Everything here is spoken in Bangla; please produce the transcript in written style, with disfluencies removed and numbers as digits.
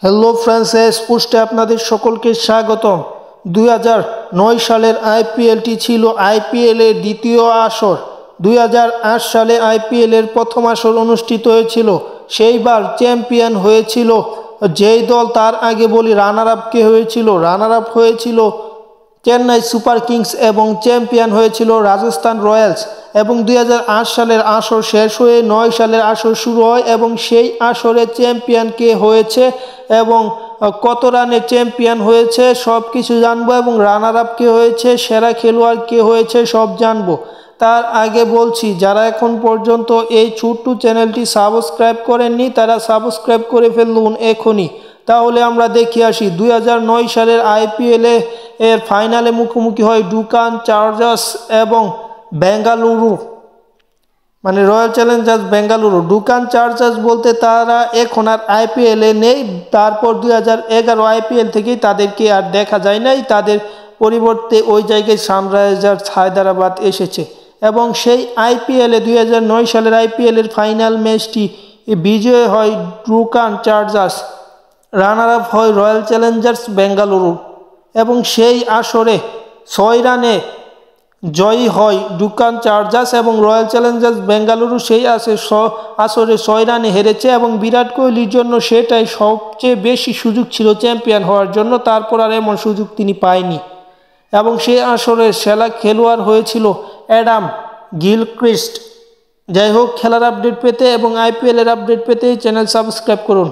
হ্যালো ফ্রেন্ডস, স্পোর্টসে আপনাদের সকলকে স্বাগতম। 2009 সালের আইপিএলটি ছিল আইপিএলের দ্বিতীয় আসর। 2008 সালে আইপিএলের প্রথম আসর অনুষ্ঠিত হয়েছিল। সেইবার চ্যাম্পিয়ন হয়েছিল যেই দল, তার আগে বলি রানার আপ কে হয়েছিল। রানার আপ হয়েছিল চেন্নাই সুপার কিংস এবং চ্যাম্পিয়ন হয়েছিল রাজস্থান রয়্যালস। এবং 2008 সালের আসর শেষ হয়ে 9 সালের আসর শুরু হয় এবং সেই আসরে চ্যাম্পিয়ন কে হয়েছে এবং কত রানে চ্যাম্পিয়ন হয়েছে সব কিছু জানবো, এবং রানার আপ কে হয়েছে, সেরা খেলোয়াড় কে হয়েছে সব জানবো। তার আগে বলছি, যারা এখন পর্যন্ত এই ছোট্ট চ্যানেলটি সাবস্ক্রাইব করেননি তারা সাবস্ক্রাইব করে ফেলুন এখনই। তাহলে আমরা দেখে আসি 2009 সালের আইপিএলে এর ফাইনালে মুখোমুখি হয় ডেকান চার্জার্স এবং বেঙ্গালুরু, মানে royal Challengers Bengaluru. Deccan chargers বলতে তারা এখন আর আইপিএলে নেই। তারপর 2011 আইপিএল থেকেই তাদেরকে আর দেখা যায় নাই, তাদের পরিবর্তে ওই জায়গায় সানরাইজার্স হায়দ্রাবাদ এসেছে। এবং সেই আইপিএলে 2009 সালের আইপিএলের ফাইনাল ম্যাচটি বিজয় হয় ডেকান চার্জার্স, রানার আপ হয় রয়্যাল চ্যালেঞ্জার্স বেঙ্গালুরু। এবং সেই আসরে 6 রানে জয়ী হয় ডেকান চার্জার্স এবং রয়্যাল চ্যালেঞ্জার্স বেঙ্গালুরু সেই আসরে 6 রানে হেরেছে। এবং বিরাট কোহলির জন্য সেটাই সবচেয়ে বেশি সুযোগ ছিল চ্যাম্পিয়ন হওয়ার জন্য, তারপর আর এমন সুযোগ তিনি পায়নি। এবং সেই আসরে সেরা খেলোয়াড় হয়েছিল অ্যাডাম গিলক্রিস্ট। যাই হোক, খেলার আপডেট পেতে এবং আইপিএলের আপডেট পেতে চ্যানেল সাবস্ক্রাইব করুন।